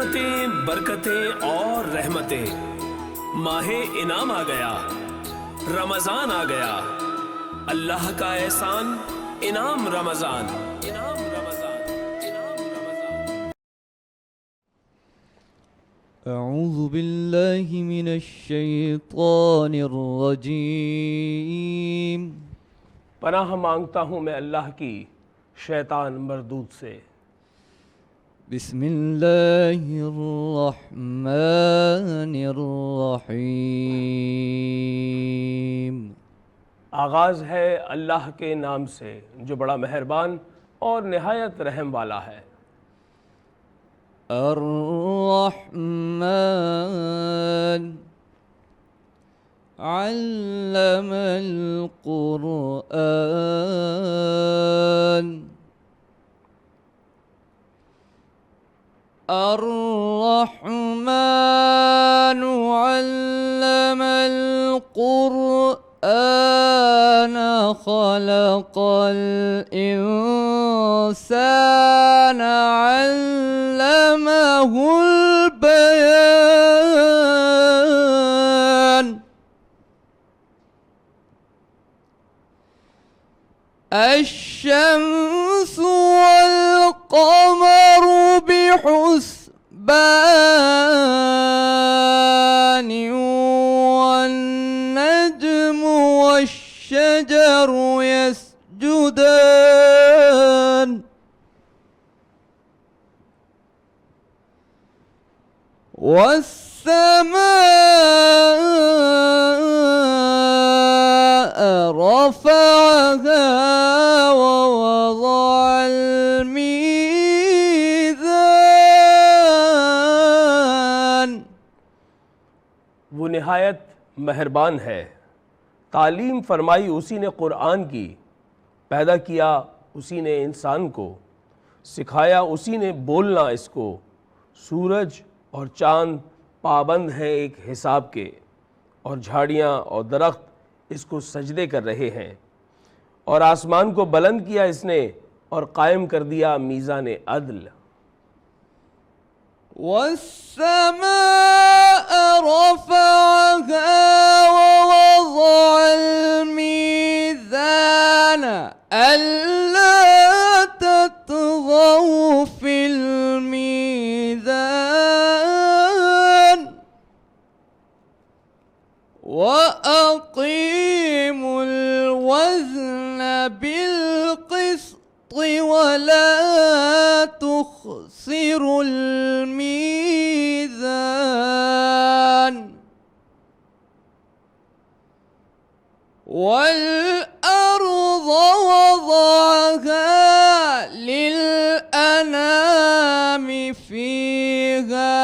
نعمتیں، برکتیں اور رحمتیں، ماہ انعام آ گیا، رمضان آ گیا، اللہ کا احسان، انعام رمضان، انعام رمضان، انعام رمضان۔ اعوذ باللہ من الشیطان الرجیم۔ پناہ مانگتا ہوں میں اللہ کی شیطان مردود سے۔ بسم اللہ الرحمن الرحیم۔ آغاز ہے اللہ کے نام سے جو بڑا مہربان اور نہایت رحم والا ہے۔ الرحمن علم القرآن۔ الرحمن علم القرآن خلق الإنسان علمه البيان۔ الشمس والقمر بحسبان والنجم والشجر يسجدان والسماء رفعها ووضع الميزان۔ وہ نہایت مہربان ہے، تعلیم فرمائی اسی نے قرآن کی، پیدا کیا اسی نے انسان کو، سکھایا اسی نے بولنا اس کو۔ سورج اور چاند پابند ہیں ایک حساب کے، اور جھاڑیاں اور درخت اس کو سجدے کر رہے ہیں۔ اور آسمان کو بلند کیا اس نے اور قائم کر دیا میزان عدل۔ والسماء رفعها ووضع الميزان ألا تطغوا في الميزان وأقيموا الوزن بالقسط ولا تخسروا الميزان والأرض وضعها للأنام فيها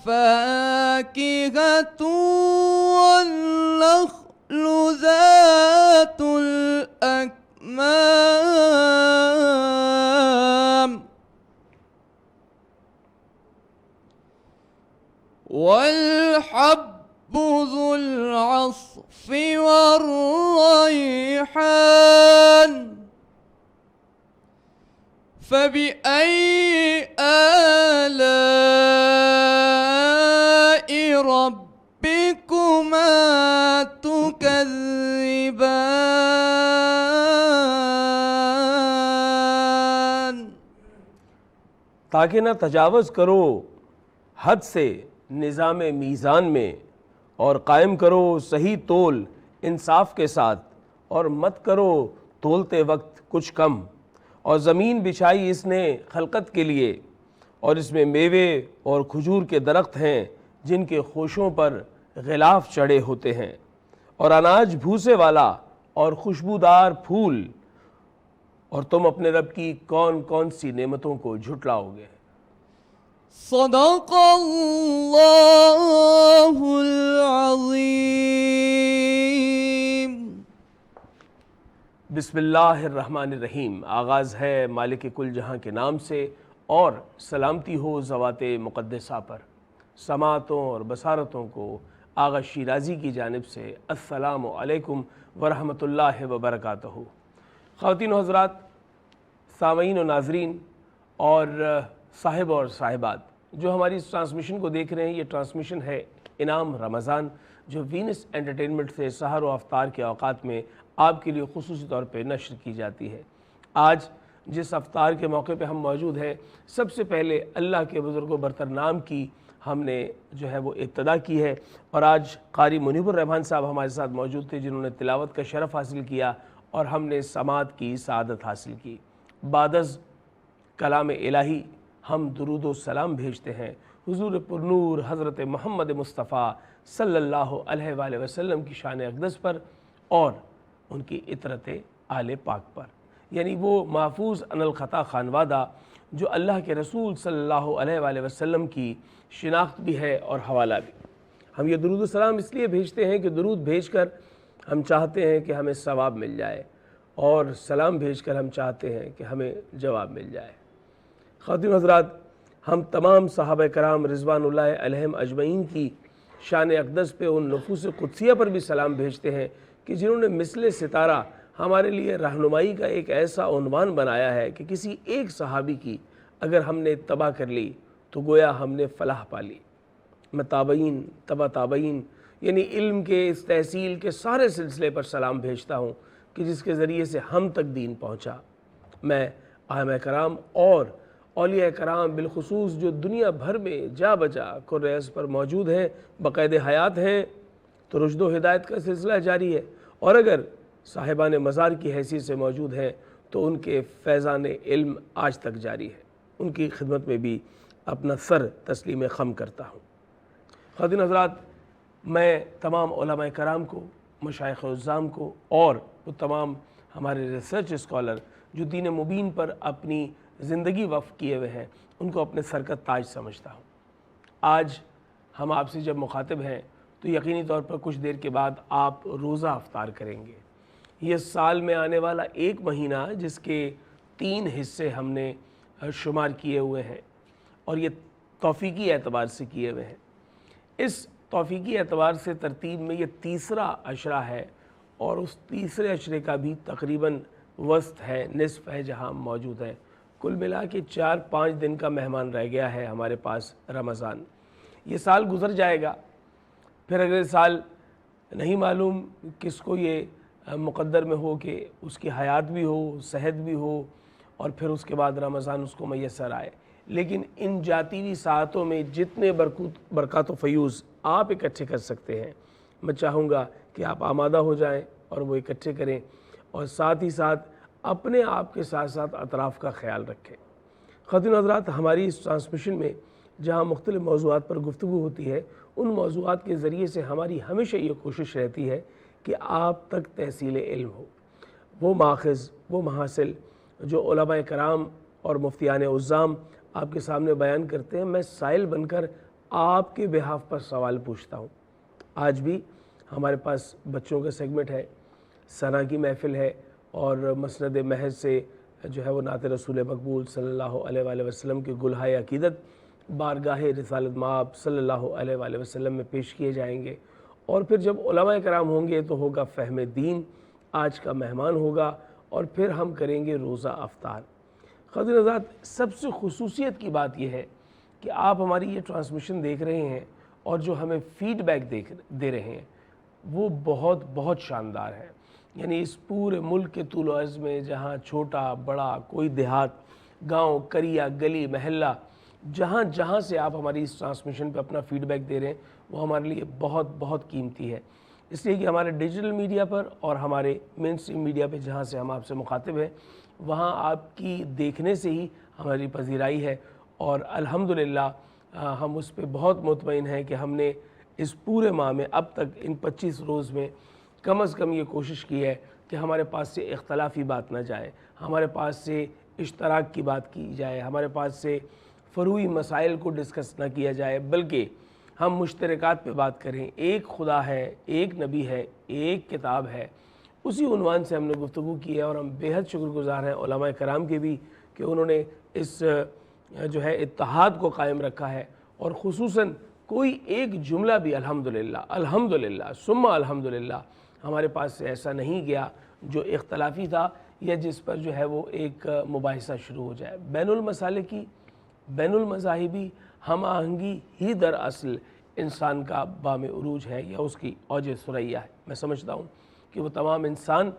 فاكهة والنخل ذات الأكمام والحب ذو العصف والريحان فبأي آلاء ربكما تكذبان۔ تاکہ نہ تجاوز کرو حد سے نظام میزان میں، اور قائم کرو صحیح تول انصاف کے ساتھ، اور مت کرو تولتے وقت کچھ کم۔ اور زمین بچھائی اس نے خلقت کے لیے، اور اس میں میوے اور کھجور کے درخت ہیں جن کے خوشوں پر غلاف چڑھے ہوتے ہیں، اور اناج بھوسے والا اور خوشبودار پھول۔ اور تم اپنے رب کی کون کون سی نعمتوں کو جھٹلاؤ گے؟ صدق اللہ العظیم۔ بسم اللہ الرحمن الرحیم۔ آغاز ہے مالک کل جہاں کے نام سے، اور سلامتی ہو ذوات مقدسہ پر۔ سماعتوں اور بصارتوں کو آغا شیرازی کی جانب سے السلام علیکم ورحمۃ اللہ وبرکاتہ۔ خواتین و حضرات، سامعین و ناظرین اور صاحب اور صاحبات، جو ہماری اس ٹرانسمیشن کو دیکھ رہے ہیں، یہ ٹرانسمیشن ہے انعام رمضان، جو وینس انٹرٹینمنٹ سے سحر و افطار کے اوقات میں آپ کے لیے خصوصی طور پہ نشر کی جاتی ہے۔ آج جس افطار کے موقع پہ ہم موجود ہیں، سب سے پہلے اللہ کے بزرگ و برتر نام کی ہم نے جو ہے وہ ابتدا کی ہے، اور آج قاری منیب الرحمان صاحب ہمارے ساتھ موجود تھے، جنہوں نے تلاوت کا شرف حاصل کیا اور ہم نے سماعت کی سعادت حاصل کی۔ بعد از کلام الہی ہم درود و سلام بھیجتے ہیں حضور پرنور حضرت محمد مصطفیٰ صلی اللہ علیہ وآلہ وسلم کی شان اقدس پر اور ان کی اطرت آل پاک پر، یعنی وہ محفوظ عن الخطا خانوادہ جو اللہ کے رسول صلی اللہ علیہ وآلہ وسلم کی شناخت بھی ہے اور حوالہ بھی۔ ہم یہ درود و سلام اس لیے بھیجتے ہیں کہ درود بھیج کر ہم چاہتے ہیں کہ ہمیں ثواب مل جائے، اور سلام بھیج کر ہم چاہتے ہیں کہ ہمیں جواب مل جائے۔ خواتین حضرات، ہم تمام صحابہ کرام رضوان اللہ علیہم اجمعین کی شان اقدس پہ، ان نفوس قدسیہ پر بھی سلام بھیجتے ہیں کہ جنہوں نے مثل ستارہ ہمارے لیے رہنمائی کا ایک ایسا عنوان بنایا ہے کہ کسی ایک صحابی کی اگر ہم نے اتباع کر لی تو گویا ہم نے فلاح پا لی۔ میں تابعین، تبع تابعین، یعنی علم کے اس تحصیل کے سارے سلسلے پر سلام بھیجتا ہوں کہ جس کے ذریعے سے ہم تک دین پہنچا۔ میں ائمہ کرام اور اولیاء کرام بالخصوص جو دنیا بھر میں جا بجا کرز پر موجود ہیں، بقید حیات ہیں، تو رشد و ہدایت کا سلسلہ جاری ہے، اور اگر صاحبان مزار کی حیثیت سے موجود ہیں تو ان کے فیضان علم آج تک جاری ہے۔ ان کی خدمت میں بھی اپنا سر تسلیم خم کرتا ہوں۔ خواتین حضرات، میں تمام علماء کرام کو، مشائخ عظام کو، اور وہ تمام ہمارے ریسرچ اسکالر جو دین مبین پر اپنی زندگی وقف کیے ہوئے ہیں، ان کو اپنے سر کا تاج سمجھتا ہوں۔ آج ہم آپ سے جب مخاطب ہیں تو یقینی طور پر کچھ دیر کے بعد آپ روزہ افطار کریں گے۔ یہ سال میں آنے والا ایک مہینہ جس کے 3 حصے ہم نے شمار کیے ہوئے ہیں، اور یہ توفیقی اعتبار سے کیے ہوئے ہیں۔ اس توفیقی اعتبار سے ترتیب میں یہ تیسرا عشرہ ہے، اور اس تیسرے عشرے کا بھی تقریباً وسط ہے، نصف ہے جہاں ہم موجود ہیں۔ کل ملا کے 4-5 دن کا مہمان رہ گیا ہے ہمارے پاس رمضان۔ یہ سال گزر جائے گا، پھر اگلے سال نہیں معلوم کس کو یہ مقدر میں ہو کہ اس کی حیات بھی ہو، صحت بھی ہو، اور پھر اس کے بعد رمضان اس کو میسر آئے۔ لیکن ان جاتی ہوئی ساعتوں میں جتنے برکات و فیوز آپ اکٹھے کر سکتے ہیں، میں چاہوں گا کہ آپ آمادہ ہو جائیں اور وہ اکٹھے کریں، اور ساتھ ہی ساتھ اپنے آپ کے ساتھ ساتھ اطراف کا خیال رکھیں۔ خواتین حضرات، ہماری اس ٹرانسمیشن میں جہاں مختلف موضوعات پر گفتگو ہوتی ہے، ان موضوعات کے ذریعے سے ہماری ہمیشہ یہ کوشش رہتی ہے کہ آپ تک تحصیل علم ہو، وہ ماخذ، وہ محاصل جو علماء کرام اور مفتیان عظام آپ کے سامنے بیان کرتے ہیں، میں سائل بن کر آپ کے بہاف پر سوال پوچھتا ہوں۔ آج بھی ہمارے پاس بچوں کا سیگمنٹ ہے، ثنا کی محفل ہے، اور مسند محض سے جو ہے وہ نعت رسول مقبول صلی اللہ علیہ وآلہ وسلم کے گلہائے عقیدت بارگاہ رسالت مآب صلی اللہ علیہ وآلہ وسلم میں پیش کیے جائیں گے، اور پھر جب علماء کرام ہوں گے تو ہوگا فہم دین، آج کا مہمان ہوگا، اور پھر ہم کریں گے روزہ افطار۔ خواتین حضرات، سب سے خصوصیت کی بات یہ ہے کہ آپ ہماری یہ ٹرانسمیشن دیکھ رہے ہیں، اور جو ہمیں فیڈ بیک دے رہے ہیں وہ بہت بہت شاندار ہے۔ یعنی اس پورے ملک کے طول و عرض میں جہاں چھوٹا بڑا کوئی دیہات، گاؤں، قریہ، گلی، محلہ، جہاں جہاں سے آپ ہماری اس ٹرانسمیشن پہ اپنا فیڈ بیک دے رہے ہیں، وہ ہمارے لیے بہت بہت قیمتی ہے، اس لیے کہ ہمارے ڈیجیٹل میڈیا پر اور ہمارے مین اسٹریم میڈیا پہ جہاں سے ہم آپ سے مخاطب ہیں، وہاں آپ کی دیکھنے سے ہی ہماری پذیرائی ہے، اور الحمدللہ ہم اس پہ بہت مطمئن ہیں کہ ہم نے اس پورے ماہ میں اب تک ان 25 روز میں کم از کم یہ کوشش کی ہے کہ ہمارے پاس سے اختلافی بات نہ جائے، ہمارے پاس سے اشتراک کی بات کی جائے، ہمارے پاس سے فروعی مسائل کو ڈسکس نہ کیا جائے، بلکہ ہم مشترکات پہ بات کریں۔ ایک خدا ہے، ایک نبی ہے، ایک کتاب ہے، اسی عنوان سے ہم نے گفتگو کی ہے، اور ہم بے حد شکر گزار ہیں علماء کرام کے بھی کہ انہوں نے اس جو ہے اتحاد کو قائم رکھا ہے، اور خصوصاً کوئی ایک جملہ بھی الحمدللہ ثم الحمدللہ ہمارے پاس سے ایسا نہیں گیا جو اختلافی تھا، یا جس پر جو ہے وہ ایک مباحثہ شروع ہو جائے۔ بین المسالکی، بین المذاہبی ہم آہنگی ہی دراصل انسان کا بام عروج ہے یا اس کی اوج ثریہ ہے۔ میں سمجھتا ہوں کہ وہ تمام انسان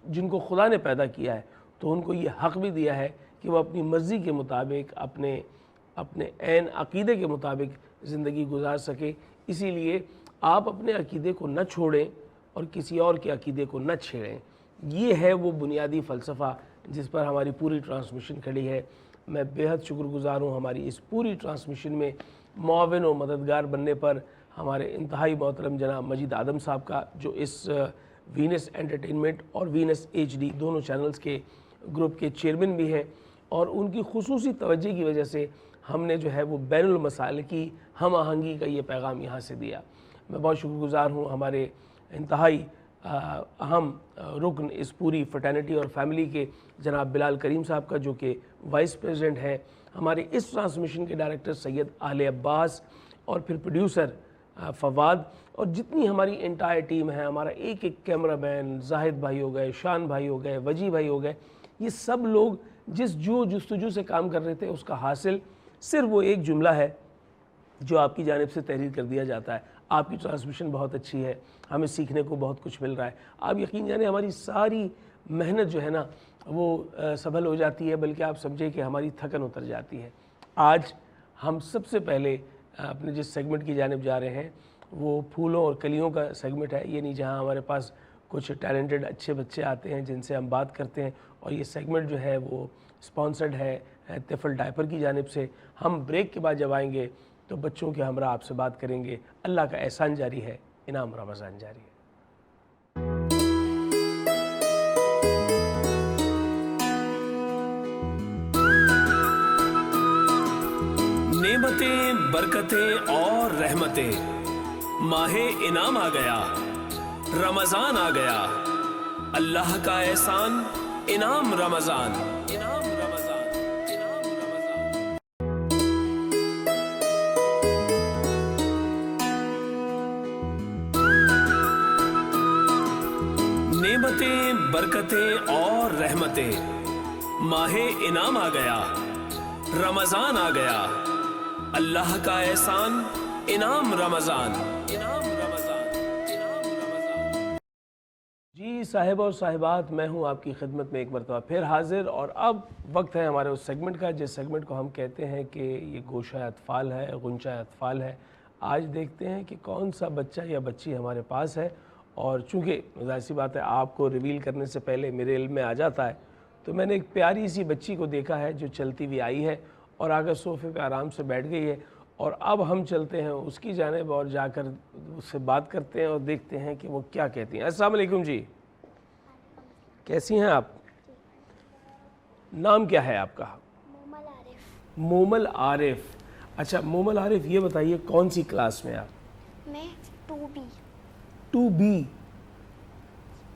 جن کو خدا نے پیدا کیا ہے تو ان کو یہ حق بھی دیا ہے کہ وہ اپنی مرضی کے مطابق اپنے عین عقیدے کے مطابق زندگی گزار سکے۔ اسی لیے آپ اپنے عقیدے کو نہ چھوڑیں اور کسی اور کے عقیدے کو نہ چھیڑیں۔ یہ ہے وہ بنیادی فلسفہ جس پر ہماری پوری ٹرانسمیشن کھڑی ہے۔ میں بے حد شکر گزار ہوں ہماری اس پوری ٹرانسمیشن میں معاون و مددگار بننے پر ہمارے انتہائی محترم جناب مجید آدم صاحب کا، جو اس وینس انٹرٹینمنٹ اور وینس ایچ ڈی دونوں چینلز کے گروپ کے چیئرمین بھی ہیں، اور ان کی خصوصی توجہ کی وجہ سے ہم نے جو ہے وہ بین المسائل کی ہم آہنگی کا یہ پیغام یہاں سے دیا۔ میں بہت شکر گزار ہوں ہمارے انتہائی اہم رکن اس پوری فرٹینٹی اور فیملی کے جناب بلال کریم صاحب کا، جو کہ وائس پریزیڈنٹ ہے، ہمارے اس ٹرانسمیشن کے ڈائریکٹر سید آل عباس، اور پھر پروڈیوسر فواد، اور جتنی ہماری انٹائر ٹیم ہے، ہمارا ایک کیمرہ مین زاہد بھائی ہو گئے، شان بھائی ہو گئے، وجی بھائی ہو گئے، یہ سب لوگ جس جستجو سے کام کر رہے تھے اس کا حاصل صرف وہ ایک جملہ ہے جو آپ کی جانب سے تحریر کر دیا جاتا ہے: آپ کی ٹرانسمیشن بہت اچھی ہے، ہمیں سیکھنے کو بہت کچھ مل رہا ہے۔ آپ یقین جانیں ہماری ساری محنت جو ہے نا وہ سبھل ہو جاتی ہے، بلکہ آپ سمجھیں کہ ہماری تھکن اتر جاتی ہے۔ آج ہم سب سے پہلے اپنے جس سیگمنٹ کی جانب جا رہے ہیں وہ پھولوں اور کلیوں کا سیگمنٹ ہے، یعنی جہاں ہمارے پاس کچھ ٹیلنٹڈ اچھے بچے آتے ہیں جن سے ہم بات کرتے ہیں، اور یہ سیگمنٹ جو ہے وہ سپانسرڈ ہے طفل ڈائپر کی جانب سے۔ ہم بریک کے بعد جب آئیں گے تو بچوں کے ہمراہ آپ سے بات کریں گے۔ اللہ کا احسان جاری ہے، انعام رمضان جاری ہے۔ نعمتیں، برکتیں اور رحمتیں، ماہ انعام آ گیا، رمضان آ گیا، اللہ کا احسان، انعام رمضان، انعام رمضان، انعام رمضان۔ نعمتیں، برکتیں اور رحمتیں، ماہ انعام آ گیا، رمضان آ گیا، اللہ کا احسان، انعام رمضان، انعام رمضان، انعام رمضان۔ جی صاحب اور صاحبات، میں ہوں آپ کی خدمت میں ایک مرتبہ پھر حاضر، اور اب وقت ہے ہمارے اس سیگمنٹ کا جس سیگمنٹ کو ہم کہتے ہیں کہ یہ گوشہ اطفال ہے، غنچہ اطفال ہے۔ آج دیکھتے ہیں کہ کون سا بچہ یا بچی ہمارے پاس ہے، اور چونکہ ظاہر سی بات ہے آپ کو ریویل کرنے سے پہلے میرے علم میں آ جاتا ہے، تو میں نے ایک پیاری سی بچی کو دیکھا ہے جو چلتی ہوئی آئی ہے اور آگے صوفے پہ آرام سے بیٹھ گئی ہے، اور اب ہم چلتے ہیں اس کی جانب اور جا کر اس سے بات کرتے ہیں اور دیکھتے ہیں کہ وہ کیا کہتی ہیں۔ السلام علیکم جی، کیسی ہیں آپ؟ نام کیا ہے آپ کا؟ مومل عارف۔ مومل عارف۔ اچھا مومل عارف، یہ بتائیے کون سی کلاس میں آپ؟ میں 2B۔ 2B؟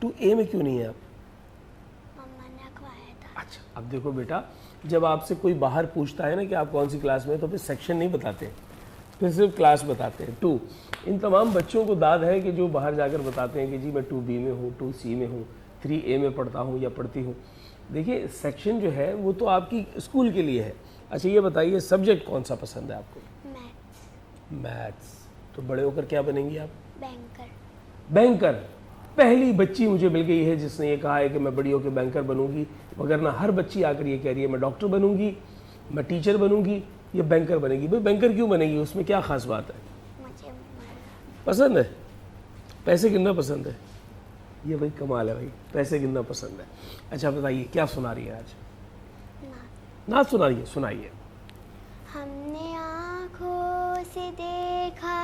2A میں کیوں نہیں ہے آپ؟ مما نے اخوایا تھا۔ اچھا اب دیکھو بیٹا، جب آپ سے کوئی باہر پوچھتا ہے نا کہ آپ کون سی کلاس میں ہیں تو پھر سیکشن نہیں بتاتے، پھر صرف کلاس بتاتے ہیں 2۔ ان تمام بچوں کو داد ہے کہ جو باہر جا کر بتاتے ہیں کہ جی میں 2B میں ہوں، 2C میں ہوں، 3A میں پڑھتا ہوں یا پڑھتی ہوں۔ دیکھیے سیکشن جو ہے وہ تو آپ کی اسکول کے لیے ہے۔ اچھا یہ بتائیے سبجیکٹ کون سا پسند ہے آپ کو؟ میتھس۔ میتھس۔ تو بڑے ہو کر کیا بنیں گی آپ؟ بینکر۔ بینکر۔ پہلی بچی مجھے مل گئی ہے جس نے یہ کہا ہے کہ میں بڑی ہو کے بینکر بنوں گی، وگرنہ ہر بچی آ کر یہ کہہ رہی ہے میں ڈاکٹر بنوں گی، میں ٹیچر بنوں گی، یہ بینکر بنے گی۔ بھئی بینکر کیوں بنے گی؟ اس میں کیا خاص بات ہے؟ مجھے پسند ہے، پیسے گننا پسند ہے، یہ بھائی کمال ہے بھائی، پیسے گننا پسند ہے۔ اچھا بتائیے کیا سنا رہی ہے آج؟ نعت سنا رہی ہے، سنائیے۔ ہم نے آنکھوں سے دیکھا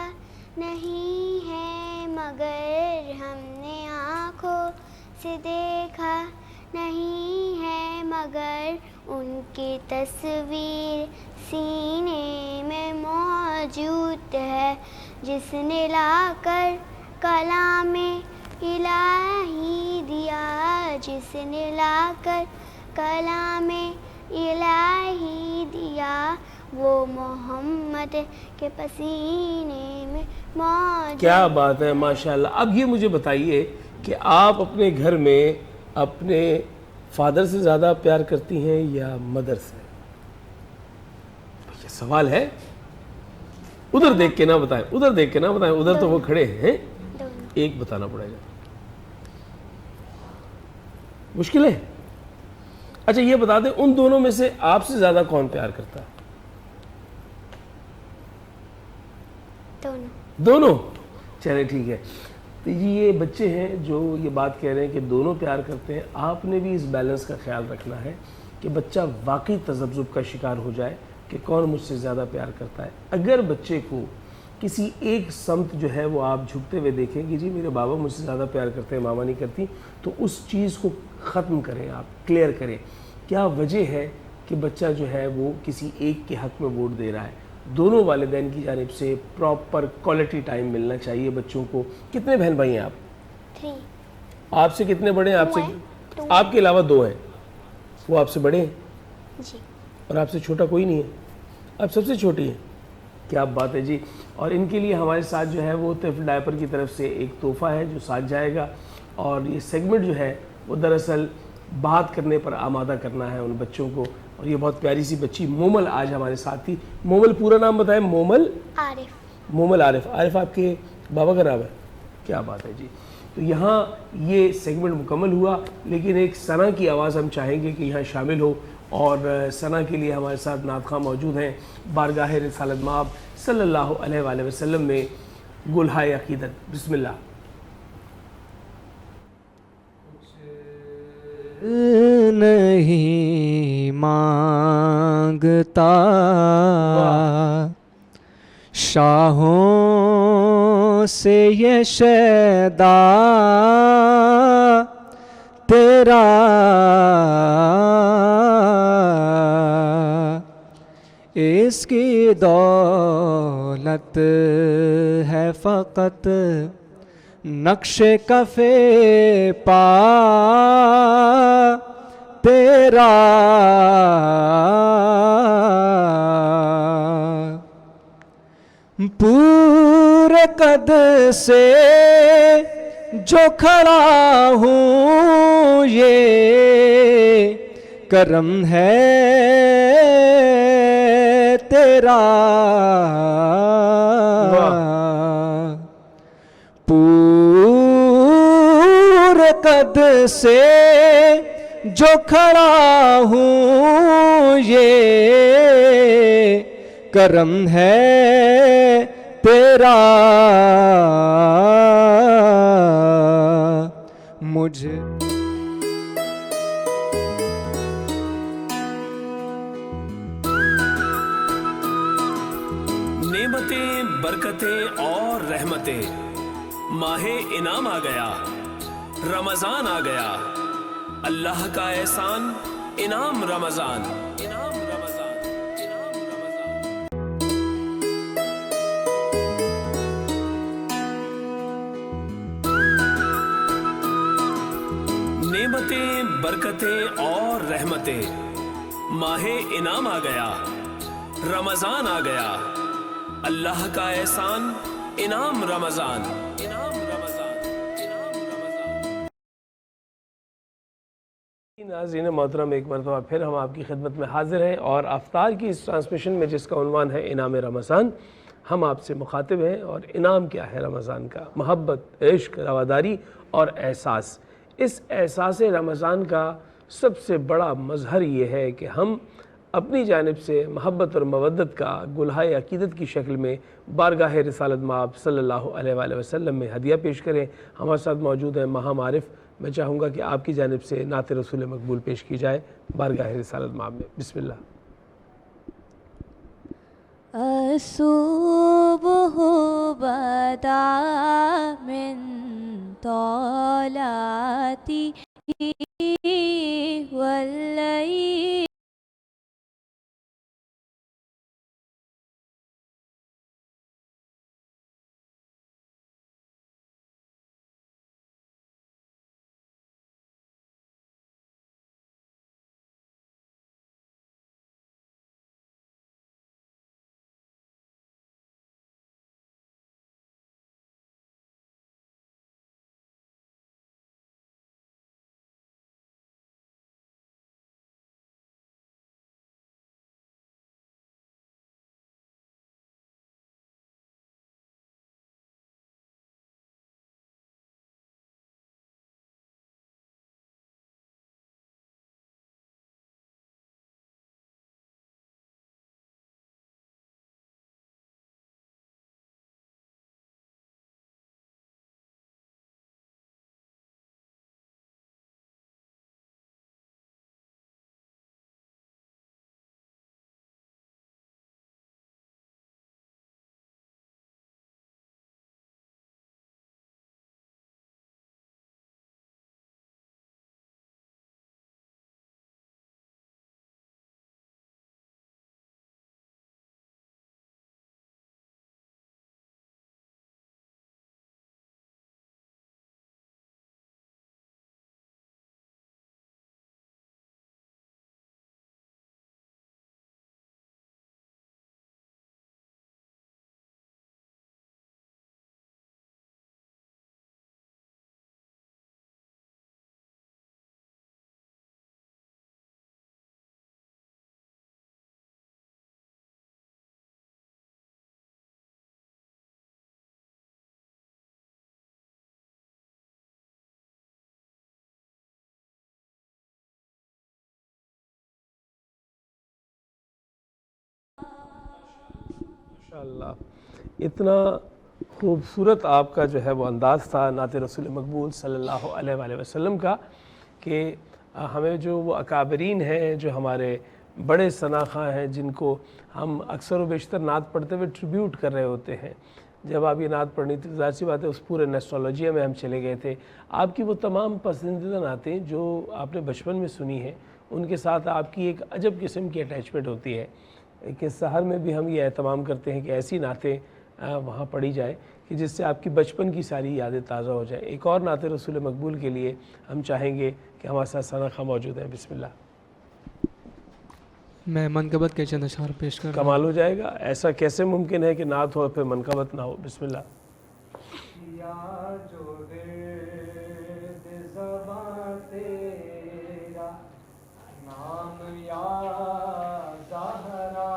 نہیں ہے مگر، ہم نے آنکھوں سے دیکھا نہیں ہے مگر، ان کی تصویر سینے میں موجود ہے، جس نے لا کر کلام الہی دیا، جس نے لا کر کلام الہی دیا، وہ محمد کے پسینے میں موجود۔ کیا بات ہے، ماشاءاللہ۔ اب یہ مجھے بتائیے کہ آپ اپنے گھر میں اپنے فادر سے زیادہ پیار کرتی ہیں یا مدر سے؟ کیا سوال ہے؟ ادھر دیکھ کے نہ بتائیں، ادھر دیکھ کے نہ بتائیں، ادھر تو وہ کھڑے ہیں. دونوں. ایک بتانا پڑے گا. مشکل ہے. اچھا یہ بتا دیں ان دونوں میں سے آپ سے زیادہ کون پیار کرتا ہے؟ دونوں. دونوں. چلے ٹھیک ہے. تو یہ بچے ہیں جو یہ بات کہہ رہے ہیں کہ دونوں پیار کرتے ہیں. آپ نے بھی اس بیلنس کا خیال رکھنا ہے کہ بچہ واقعی تذبذب کا شکار ہو جائے کہ کون مجھ سے زیادہ پیار کرتا ہے. اگر بچے کو کسی ایک سمت جو ہے وہ آپ جھکتے ہوئے دیکھیں کہ جی میرے بابا مجھ سے زیادہ پیار کرتے ہیں، ماما نہیں کرتی، تو اس چیز کو ختم کریں، آپ کلیئر کریں کیا وجہ ہے کہ بچہ جو ہے وہ کسی ایک کے حق میں ووٹ دے رہا ہے. دونوں والدین کی جانب سے پراپر کوالٹی ٹائم ملنا چاہیے بچوں کو. کتنے بہن بھائی ہیں آپ؟ 3. آپ سے کتنے بڑے ہیں؟ آپ سے Two. آپ کے علاوہ 2 ہیں. وہ آپ سے بڑے ہیں جی. اور آپ سے چھوٹا کوئی نہیں ہے. آپ سب سے چھوٹی ہیں. کیا بات ہے جی. اور ان کے لیے ہمارے ساتھ جو ہے وہ طفل ڈائپر کی طرف سے ایک تحفہ ہے جو ساتھ جائے گا. اور یہ سیگمنٹ جو ہے وہ دراصل بات کرنے پر آمادہ کرنا ہے ان بچوں کو. اور یہ بہت پیاری سی بچی مومل آج ہمارے ساتھ تھی. مومل پورا نام بتائیں. مومل عارف. مومل عارف. عارف آپ کے بابا کا نام ہے؟ کیا بات ہے جی. تو یہاں یہ سیگمنٹ مکمل ہوا، لیکن ایک ثنا کی آواز ہم چاہیں گے کہ یہاں شامل ہو. اور ثنا کے لیے ہمارے ساتھ نعت خواں موجود ہیں بارگاہ رسالت مآب صلی اللہ علیہ وآلہ وسلم میں گلہائے عقیدت. بسم اللہ. نہیں مانگتا شاہوں سے یہ شیدا تیرا اس کی دولت ہے فقط نقش کفے پا تیرا. پورے قد سے جو کھڑا ہوں یہ کرم ہے تیرا. پورے قد سے جو کھڑا ہوں یہ کرم ہے تیرا. مجھے نعمتیں، برکتیں اور رحمتیں. ماہ انعام آ گیا، رمضان آ گیا. اللہ کا احسان انعام رمضان. انعام رمضان. انعام رمضان. نعمتیں، برکتیں اور رحمتیں. ماہ انعام آ گیا، رمضان آ گیا. اللہ کا احسان انعام رمضان. انعام رمضان. انعام رمضان. ناظرین محترم، ایک مرتبہ پھر ہم آپ کی خدمت میں حاضر ہیں اور افطار کی اس ٹرانسمیشن میں جس کا عنوان ہے انعام رمضان، ہم آپ سے مخاطب ہیں. اور انعام کیا ہے رمضان کا؟ محبت، عشق، رواداری اور احساس. اس احساس رمضان کا سب سے بڑا مظہر یہ ہے کہ ہم اپنی جانب سے محبت اور مودت کا گلہائے عقیدت کی شکل میں بارگاہ رسالت مآب صلی اللہ علیہ وآلہ وسلم میں ہدیہ پیش کریں. ہمارے ساتھ موجود ہیں ماہم عارف. میں چاہوں گا کہ آپ کی جانب سے نعت رسول مقبول پیش کی جائے بارگاہ رسالت مآب میں. بسم اللہ. الصبح بدا من طلعته والليل ماشاءاللہ، اتنا خوبصورت آپ کا جو ہے وہ انداز تھا نعت رسول مقبول صلی اللہ علیہ وآلہ وسلم کا، کہ ہمیں جو وہ اکابرین ہیں، جو ہمارے بڑے ثناخواں ہیں، جن کو ہم اکثر و بیشتر نعت پڑھتے ہوئے ٹریبیوٹ کر رہے ہوتے ہیں، جب آپ یہ نعت پڑھنی تھی ظاہر سی بات ہے اس پورے نیسٹالوجیا میں ہم چلے گئے تھے. آپ کی وہ تمام پسندیدہ نعتیں جو آپ نے بچپن میں سنی ہیں، ان کے ساتھ آپ کی ایک عجب قسم کی اٹیچمنٹ ہوتی ہے کہ سحر میں بھی ہم یہ اہتمام کرتے ہیں کہ ایسی نعتیں وہاں پڑھی جائے کہ جس سے آپ کی بچپن کی ساری یادیں تازہ ہو جائیں. ایک اور نعت رسول مقبول کے لیے ہم چاہیں گے کہ ہمارے ساتھ ثنا خواں موجود ہیں. بسم اللہ. میں منقبت کے چند اشعار پیش کر رہا ہوں. کمال ہو جائے گا. ایسا کیسے ممکن ہے کہ نعت ہو پھر منقبت نہ ہو؟ بسم اللہ. یا جو ورد زباں تیرا نام یا زہرا.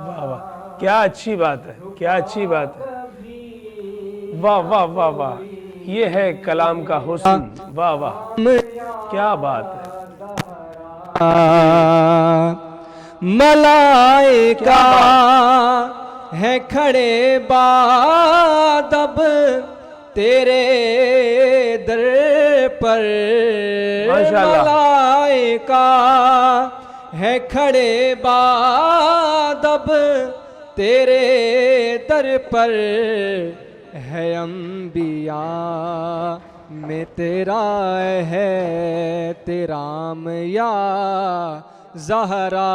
واہ واہ، کیا اچھی بات ہے، کیا اچھی بات ہے. واہ واہ واہ واہ، یہ ہے کلام کا حسن. واہ واہ، کیا بات ہے. ملائکہ ہیں کھڑے بادب تیرے در پر. ماشاءاللہ. ملائکہ ہیں کھڑے بادب تیرے در پر. ہے انبیاء میں تیرا ہے تیرام یا زہرا.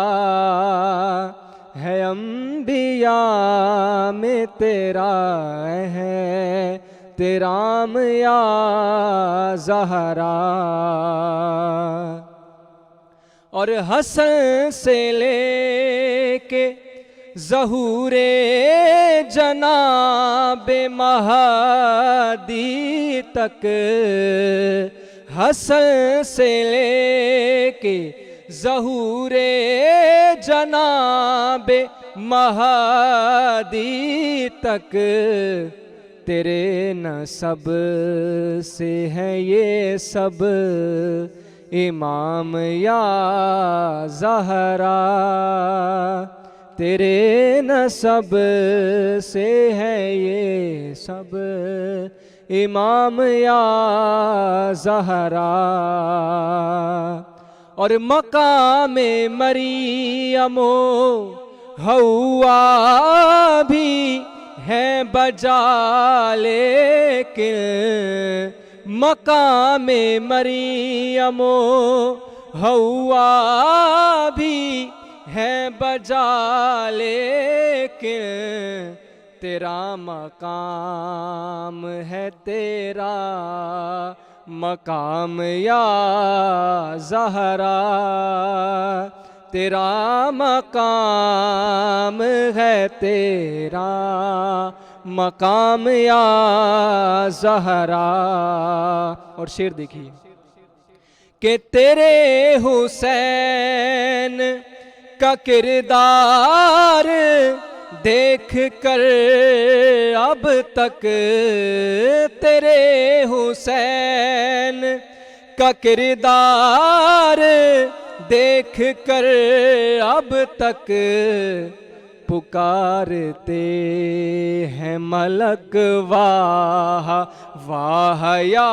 ہے انبیاء میں تیرا ہے تیرام یا زہرا. اور حسن سے لے کے ظہور جناب مہدی تک. حسن سے لے کے ظہور جناب مہدی تک تیرے نسب سے ہے یہ سب امام یا زہرا. تیرے نسب سے ہے یہ سب امام یا زہرا. اور مقام مریم و حوا بھی ہیں بجا لیکن. مقام مریم و حوا بھی ہیں بجا لیکن. تیرا مقام ہے تیرا مقام یا زہرا. تیرا مقام ہے تیرا مقام یا زہرا. اور شعر دیکھیے کہ تیرے حسین کا کردار دیکھ کر اب تک. تیرے حسین کا کردار دیکھ کر اب تک پکارتے ہیں ملک واہ واہ یا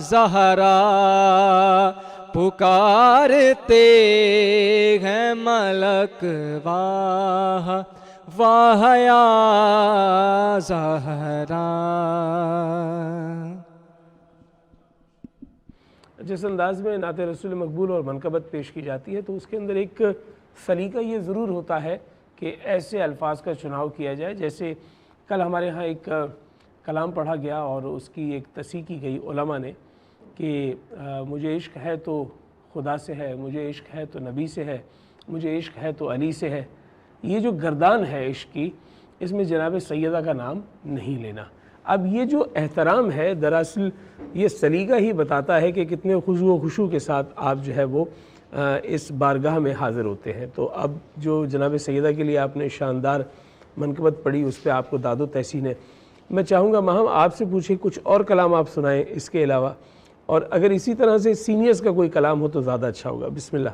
زہرا. پکارتے ہیں ملک واہ واہ یا زہرا. جس انداز میں نعت رسول مقبول اور منقبت پیش کی جاتی ہے تو اس کے اندر ایک سلیقہ یہ ضرور ہوتا ہے کہ ایسے الفاظ کا چناؤ کیا جائے. جیسے کل ہمارے ہاں ایک کلام پڑھا گیا اور اس کی ایک تصحیح کی گئی علماء نے کہ مجھے عشق ہے تو خدا سے ہے، مجھے عشق ہے تو نبی سے ہے، مجھے عشق ہے تو علی سے ہے. یہ جو گردان ہے عشق کی، اس میں جناب سیدہ کا نام نہیں لینا. اب یہ جو احترام ہے دراصل یہ سلیقہ ہی بتاتا ہے کہ کتنے خضوع و خشوع کے ساتھ آپ جو ہے وہ اس بارگاہ میں حاضر ہوتے ہیں. تو اب جو جناب سیدہ کے لیے آپ نے شاندار منقبت پڑھی اس پہ آپ کو داد و تحسین ہے. میں چاہوں گا ماہم آپ سے پوچھیں کچھ اور کلام آپ سنائیں اس کے علاوہ، اور اگر اسی طرح سے سینئرز کا کوئی کلام ہو تو زیادہ اچھا ہوگا. بسم اللہ.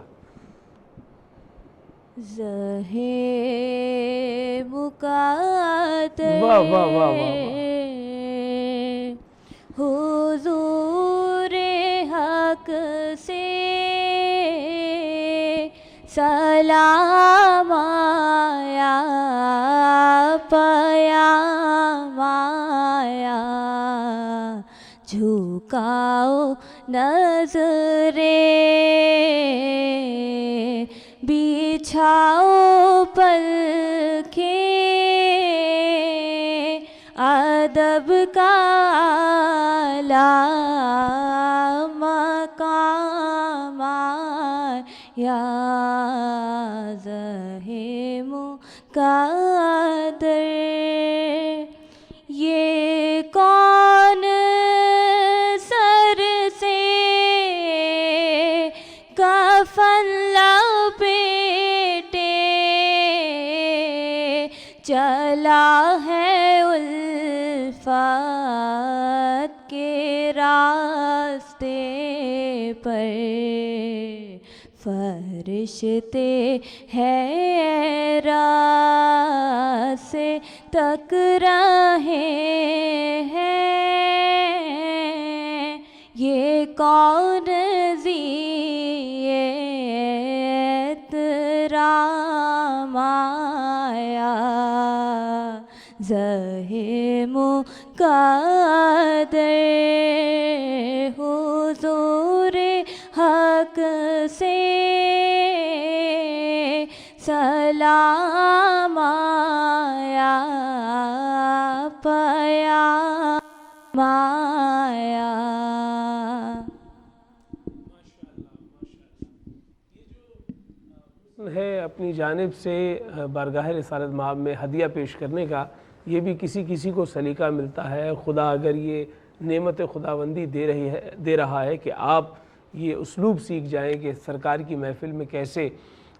زہے مقدر واہ واہ واہ واہ واہ۔ حضور حق سے سلام آیا، پیام آیا، جھکاؤ نظریں، بچھاؤ پلکیں، ادب کا اعلیٰ مقام آیا، زہے مقدر۔ یہ کون سر سے کفن لپیٹے چلا ہے الفت کے راستے پر، فرشتے ہیں راہ سے تک رہے ہیں، یہ کون ذی احترام آیا، زہے مقدر۔ حضور حق سے سلام آیا، پیام آیا۔ ہے اپنی جانب سے بارگاہ رسالت مآب میں ہدیہ پیش کرنے کا، یہ بھی کسی کسی کو سلیقہ ملتا ہے۔ خدا اگر یہ نعمت خداوندی دے رہا ہے کہ آپ یہ اسلوب سیکھ جائیں کہ سرکار کی محفل میں کیسے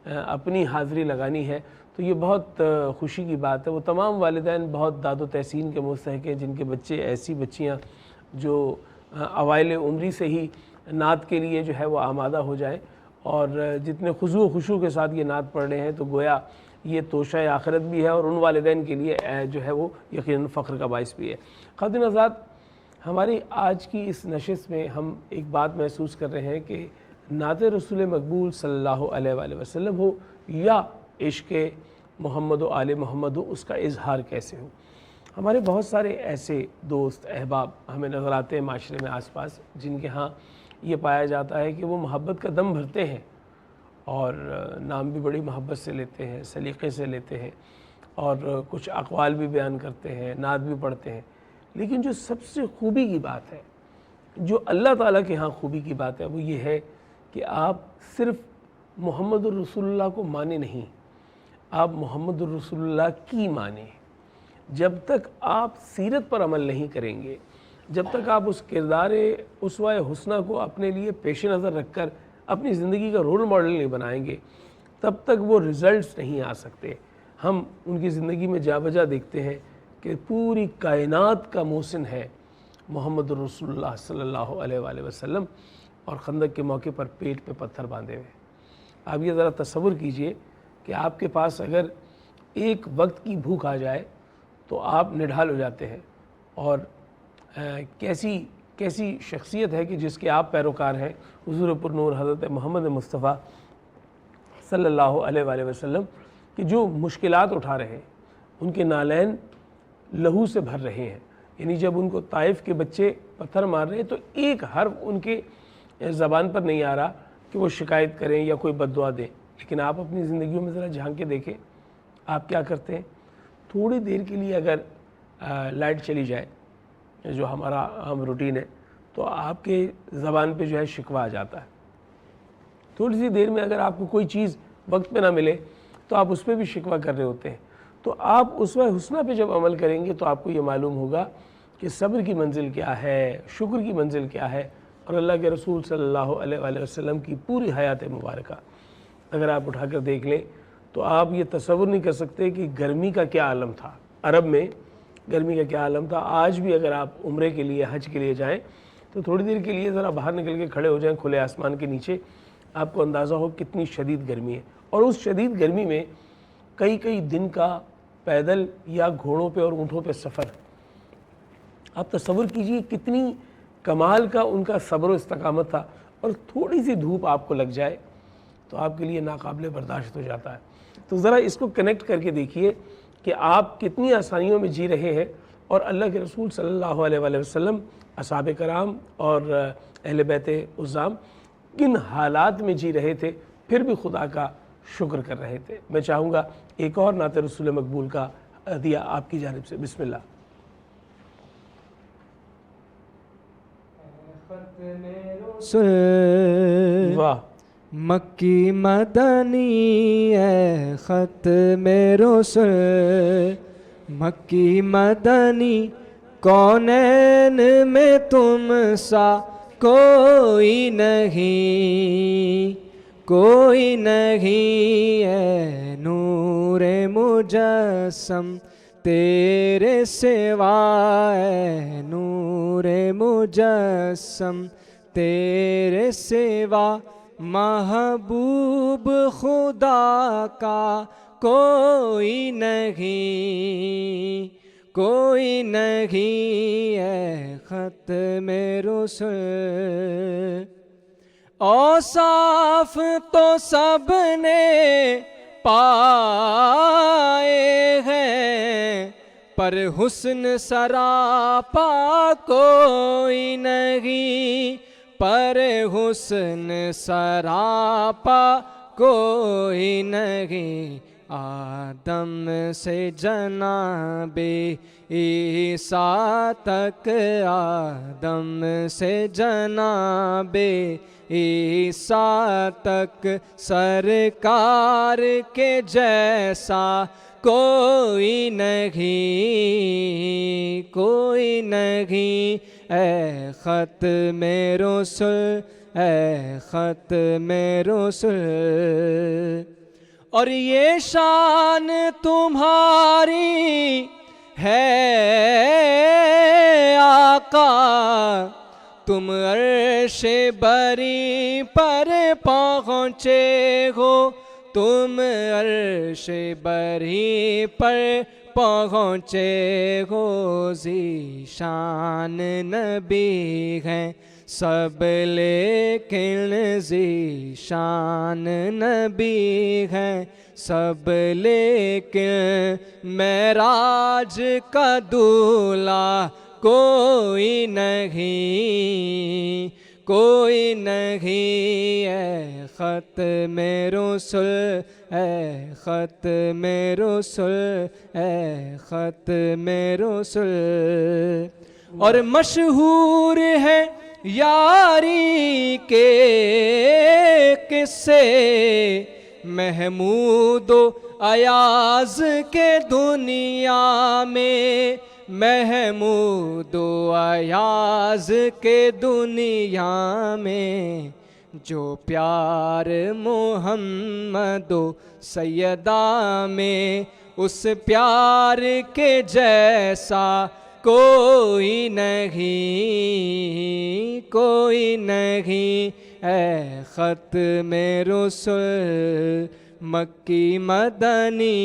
اپنی حاضری لگانی ہے، تو یہ بہت خوشی کی بات ہے۔ وہ تمام والدین بہت داد و تحسین کے مستحق ہیں جن کے بچے، ایسی بچیاں جو اوائل عمری سے ہی نعت کے لیے جو ہے وہ آمادہ ہو جائیں، اور جتنے خضوع و خشوع کے ساتھ یہ نعت پڑھ رہے ہیں، تو گویا یہ توشہ آخرت بھی ہے، اور ان والدین کے لیے جو ہے وہ یقیناً فخر کا باعث بھی ہے۔ خواتین حضرات، ہماری آج کی اس نشست میں ہم ایک بات محسوس کر رہے ہیں کہ نعت رسول مقبول صلی اللہ علیہ وآلہ وسلم ہو یا عشق محمد و آل محمد ہو، اس کا اظہار کیسے ہو۔ ہمارے بہت سارے ایسے دوست احباب ہمیں نظر آتے ہیں معاشرے میں آس پاس، جن کے ہاں یہ پایا جاتا ہے کہ وہ محبت کا دم بھرتے ہیں، اور نام بھی بڑی محبت سے لیتے ہیں، سلیقے سے لیتے ہیں، اور کچھ اقوال بھی بیان کرتے ہیں، نعت بھی پڑھتے ہیں، لیکن جو سب سے خوبی کی بات ہے، جو اللہ تعالیٰ کے ہاں خوبی کی بات ہے، وہ یہ ہے کہ آپ صرف محمد الرسول اللہ کو مانیں نہیں، آپ محمد الرسول اللہ کی مانیں۔ جب تک آپ سیرت پر عمل نہیں کریں گے، جب تک آپ اس کردار اسوہ حسنہ کو اپنے لیے پیش نظر رکھ کر اپنی زندگی کا رول ماڈل نہیں بنائیں گے، تب تک وہ ریزلٹس نہیں آ سکتے۔ ہم ان کی زندگی میں جا بجا دیکھتے ہیں کہ پوری کائنات کا محسن ہے محمد الرسول اللہ صلی اللہ علیہ وآلہ وسلم، اور خندق کے موقع پر پیٹ پہ پتھر باندھے ہوئے۔ آپ یہ ذرا تصور کیجئے کہ آپ کے پاس اگر ایک وقت کی بھوک آ جائے تو آپ نڈھال ہو جاتے ہیں، اور کیسی شخصیت ہے کہ جس کے آپ پیروکار ہیں، حضور پر نور حضرت محمد مصطفیٰ صلی اللہ علیہ وآلہ وسلم، کہ جو مشکلات اٹھا رہے ہیں، ان کے نالین لہو سے بھر رہے ہیں۔ یعنی جب ان کو طائف کے بچے پتھر مار رہے ہیں تو ایک حرف ان کے زبان پر نہیں آ رہا کہ وہ شکایت کریں یا کوئی بد دعا دیں، لیکن آپ اپنی زندگیوں میں ذرا جھانک کے دیکھیں، آپ کیا کرتے ہیں؟ تھوڑی دیر کے لیے اگر لائٹ چلی جائے، جو ہمارا عام روٹین ہے، تو آپ کے زبان پہ جو ہے شکوہ آ جاتا ہے۔ تھوڑی سی دیر میں اگر آپ کو کوئی چیز وقت پہ نہ ملے تو آپ اس پہ بھی شکوہ کر رہے ہوتے ہیں۔ تو آپ اسوہ حسنہ پہ جب عمل کریں گے تو آپ کو یہ معلوم ہوگا کہ صبر کی منزل کیا ہے، شکر کی منزل کیا ہے، اور اللہ کے رسول صلی اللہ علیہ وآلہ وسلم کی پوری حیات مبارکہ اگر آپ اٹھا کر دیکھ لیں تو آپ یہ تصور نہیں کر سکتے کہ گرمی کا کیا عالم تھا، عرب میں گرمی کا کیا عالم تھا۔ آج بھی اگر آپ عمرے کے لیے، حج کے لیے جائیں تو تھوڑی دیر کے لیے ذرا باہر نکل کے کھڑے ہو جائیں کھلے آسمان کے نیچے، آپ کو اندازہ ہو کتنی شدید گرمی ہے، اور اس شدید گرمی میں کئی کئی دن کا پیدل یا گھوڑوں پہ اور اونٹوں پہ سفر. آپ تصور کیجئے کتنی کمال کا ان کا صبر و استقامت تھا, اور تھوڑی سی دھوپ آپ کو لگ جائے تو آپ کے لیے ناقابل برداشت ہو جاتا ہے. تو ذرا اس کو کنیکٹ کر کے دیکھیے کہ آپ کتنی آسانیوں میں جی رہے ہیں, اور اللہ کے رسول صلی اللہ علیہ وآلہ وسلم, اصحاب کرام اور اہل بیت عظام کن حالات میں جی رہے تھے, پھر بھی خدا کا شکر کر رہے تھے. میں چاہوں گا ایک اور نعت رسول مقبول کا عطیہ آپ کی جانب سے. بسم اللہ. واہ, مکی مدنی ہے ختم رسل, مکی مدنی کونین میں تم سا کوئی نہیں, کوئی نہیں ہے نور مجسم تیرے سوا ہے, نور مجسم تیرے سوا محبوب خدا کا کوئی نہیں, کوئی نہیں ہے ختم رسل. اوصاف تو سب نے پائے ہیں, پر حسن سراپا کوئی نہیں, پر حسن سراپا کوئی نہیں. آدم سے جناب عیسیٰ تک, آدم سے جناب عیسیٰ تک سرکار کے جیسا کوئی نہیں, کوئی نہیں. اے ختم رسل, اے ختم رسل. اور یہ شان تمہاری ہے آقا, تم عرش بری پر پہنچے ہو, تم عرش بری پر پہنچے ہو. ذیشان نبی ہیں سب لیکن ذیشان نبی ہیں سب, لیکن معراج کا دولہا کوئی نہیں, کوئی نہیں. اے ختم رسل, اے ختم رسل, اے ختم رسل. اور مشہور ہے یاری کے قصے محمود و ایاز کے دنیا میں, محمود و ایاز کے دنیا میں. جو پیار محمد و سیدہ میں, اس پیار کے جیسا کوئی نہیں, کوئی نہیں. اے ختم رسل مکی مدنی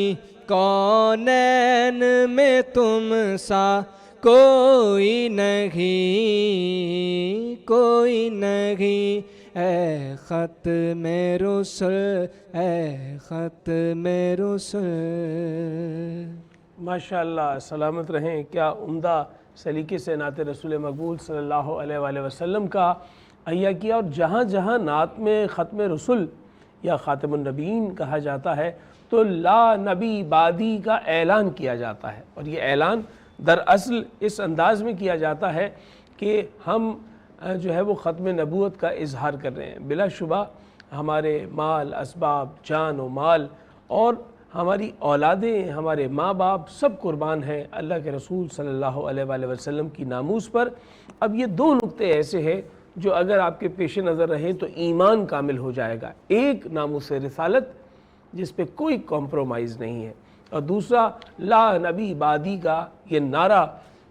کونین میں تم سا کوئی نہیں, کوئی نہیں. اے ختم رسل, اے ختم رسل. ماشاءاللہ, سلامت رہیں. کیا عمدہ سلیقے سے نعت رسول مقبول صلی اللہ علیہ وآلہ وسلم کا احیا کیا. اور جہاں جہاں نعت میں ختم رسل یا خاتم النبیین کہا جاتا ہے تو لا نبی بعدی کا اعلان کیا جاتا ہے, اور یہ اعلان دراصل اس انداز میں کیا جاتا ہے کہ ہم جو ہے وہ ختم نبوت کا اظہار کر رہے ہیں. بلا شبہ ہمارے مال, اسباب, جان و مال اور ہماری اولادیں, ہمارے ماں باپ سب قربان ہیں اللہ کے رسول صلی اللہ علیہ وآلہ وسلم کی ناموس پر. اب یہ دو نقطے ایسے ہیں جو اگر آپ کے پیش نظر رہیں تو ایمان کامل ہو جائے گا. ایک ناموس رسالت جس پہ کوئی کمپرومائز نہیں ہے, اور دوسرا لا نبی بعدی کا یہ نعرہ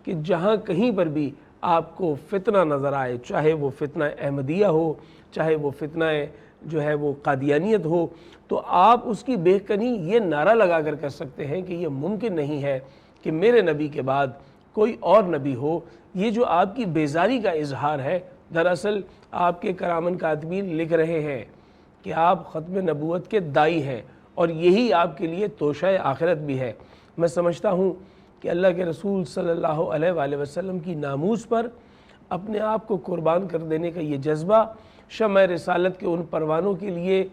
کہ جہاں کہیں پر بھی آپ کو فتنہ نظر آئے، چاہے وہ فتنہ احمدیہ ہو، چاہے وہ فتنہ جو ہے وہ قادیانیت ہو، تو آپ اس کی بے کنی یہ نعرہ لگا کر سکتے ہیں کہ یہ ممکن نہیں ہے کہ میرے نبی کے بعد کوئی اور نبی ہو۔ یہ جو آپ کی بیزاری کا اظہار ہے، دراصل آپ کے کرامن کاتبین لکھ رہے ہیں کہ آپ ختم نبوت کے داعی ہیں، اور یہی آپ کے لیے توشہ آخرت بھی ہے۔ میں سمجھتا ہوں کہ اللہ کے رسول صلی اللہ علیہ وآلہ وسلم کی ناموس پر اپنے آپ کو قربان کر دینے کا یہ جذبہ شمع رسالت کے ان پروانوں کے لیے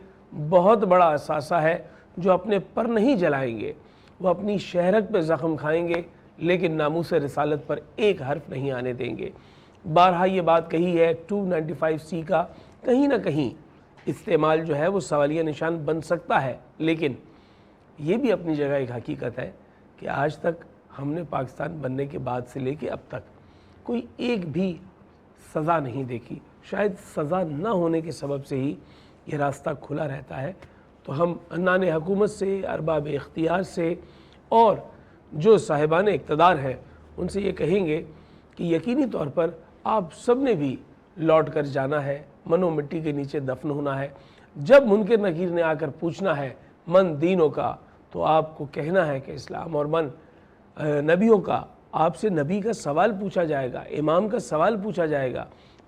بہت بڑا اثاثہ ہے جو اپنے پر نہیں جلائیں گے، وہ اپنی شہرت پہ زخم کھائیں گے لیکن ناموس رسالت پر ایک حرف نہیں آنے دیں گے۔ بارہا یہ بات کہی ہے، 295C کا کہیں نہ کہیں استعمال جو ہے وہ سوالیہ نشان بن سکتا ہے، لیکن یہ بھی اپنی جگہ ایک حقیقت ہے کہ آج تک ہم نے پاکستان بننے کے بعد سے لے کے اب تک کوئی ایک بھی سزا نہیں دیکھی۔ شاید سزا نہ ہونے کے سبب سے ہی یہ راستہ کھلا رہتا ہے۔ تو ہم عنان حکومت سے، ارباب اختیار سے اور جو صاحبان اقتدار ہیں ان سے یہ کہیں گے کہ یقینی طور پر آپ سب نے بھی لوٹ کر جانا ہے، من و مٹی کے نیچے دفن ہونا ہے۔ جب منکر نکیر نے آ کر پوچھنا ہے من دینوں کا، تو آپ کو کہنا ہے کہ اسلام، اور من نبیوں کا، آپ سے نبی کا سوال پوچھا جائے گا، امام کا سوال پوچھا جائے گا۔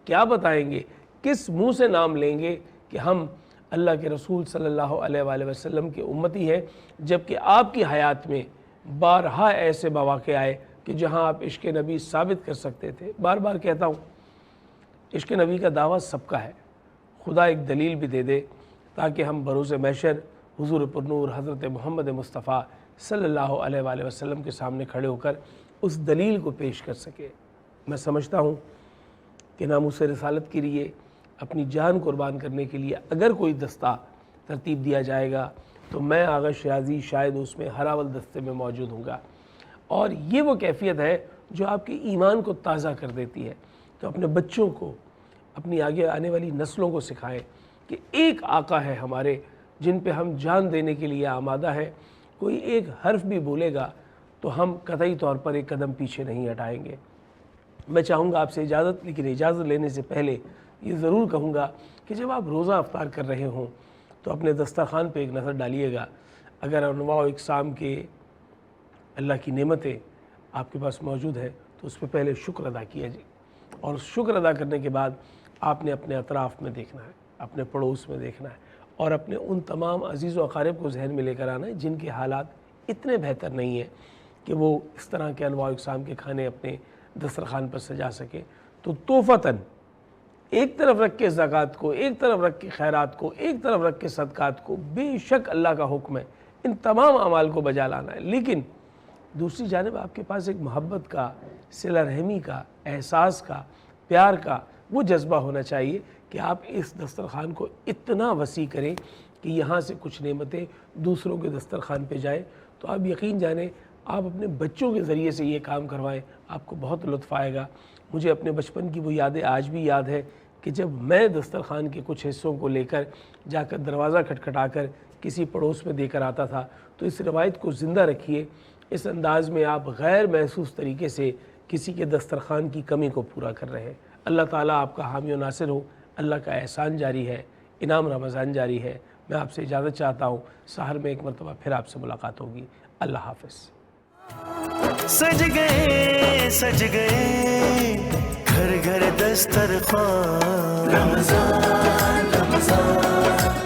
کیا بتائیں گے، کس منہ سے نام لیں گے کہ ہم اللہ کے رسول صلی اللہ علیہ وآلہ وسلم کے امتی ہیں، جبکہ آپ کی حیات میں بارہا ایسے مواقع آئے کہ جہاں آپ عشق نبی ثابت کر سکتے تھے۔ بار بار کہتا ہوں، عشق نبی کا دعویٰ سب کا ہے، خدا ایک دلیل بھی دے دے تاکہ ہم بروز محشر حضور پرنور حضرت محمد مصطفیٰ صلی اللہ علیہ وآلہ وسلم کے سامنے کھڑے ہو کر اس دلیل کو پیش کر سکے۔ میں سمجھتا ہوں کہ ناموس رسالت کے لیے اپنی جان قربان کرنے کے لیے اگر کوئی دستہ ترتیب دیا جائے گا تو میں آغا شیرازی شاید اس میں ہر اول دستے میں موجود ہوں گا، اور یہ وہ کیفیت ہے جو آپ کے ایمان کو تازہ کر دیتی ہے۔ تو اپنے بچوں کو، اپنی آگے آنے والی نسلوں کو سکھائیں کہ ایک آقا ہے ہمارے جن پہ ہم جان دینے کے لیے آمادہ ہیں۔ کوئی ایک حرف بھی بولے گا تو ہم قطعی طور پر ایک قدم پیچھے نہیں ہٹائیں گے۔ میں چاہوں گا آپ سے اجازت، لیکن اجازت لینے سے پہلے یہ ضرور کہوں گا کہ جب آپ روزہ افطار کر رہے ہوں تو اپنے دسترخوان پہ ایک نظر ڈالیے گا۔ اگر انواع و اقسام کے اللہ کی نعمتیں آپ کے پاس موجود ہیں تو اس پہ پہلے شکر ادا کیا جائے، اور شکر ادا کرنے کے بعد آپ نے اپنے اطراف میں دیکھنا ہے، اپنے پڑوس میں دیکھنا ہے، اور اپنے ان تمام عزیز و اقارب کو ذہن میں لے کر آنا ہے جن کے حالات اتنے بہتر نہیں ہیں کہ وہ اس طرح کے انواع و اقسام کے کھانے اپنے دسترخوان پر سجا سکیں۔ تو تحفتاً ایک طرف رکھ کے زکوٰۃ کو، ایک طرف رکھ کے خیرات کو، ایک طرف رکھ کے صدقات کو، بے شک اللہ کا حکم ہے ان تمام اعمال کو بجا لانا ہے، لیکن دوسری جانب آپ کے پاس ایک محبت کا، صلہ رحمی کا، احساس کا، پیار کا وہ جذبہ ہونا چاہیے کہ آپ اس دسترخوان کو اتنا وسیع کریں کہ یہاں سے کچھ نعمتیں دوسروں کے دسترخوان پہ جائیں۔ تو آپ یقین جانیں، آپ اپنے بچوں کے ذریعے سے یہ کام کروائیں، آپ کو بہت لطف آئے گا۔ مجھے اپنے بچپن کی وہ یادیں آج بھی یاد ہے کہ جب میں دسترخوان کے کچھ حصوں کو لے کر جا کر دروازہ کھٹکھٹا کر کسی پڑوس میں دے کر آتا تھا۔ تو اس روایت کو زندہ رکھیے، اس انداز میں آپ غیر محسوس طریقے سے کسی کے دسترخوان کی کمی کو پورا کر رہے ہیں۔ اللہ تعالیٰ آپ کا حامی و ناصر ہو، اللہ کا احسان جاری ہے، انعام رمضان جاری ہے۔ میں آپ سے اجازت چاہتا ہوں، سحر میں ایک مرتبہ پھر آپ سے ملاقات ہوگی۔ اللہ حافظ۔ سج گئے گھر گھر دسترخوان، رمضان رمضان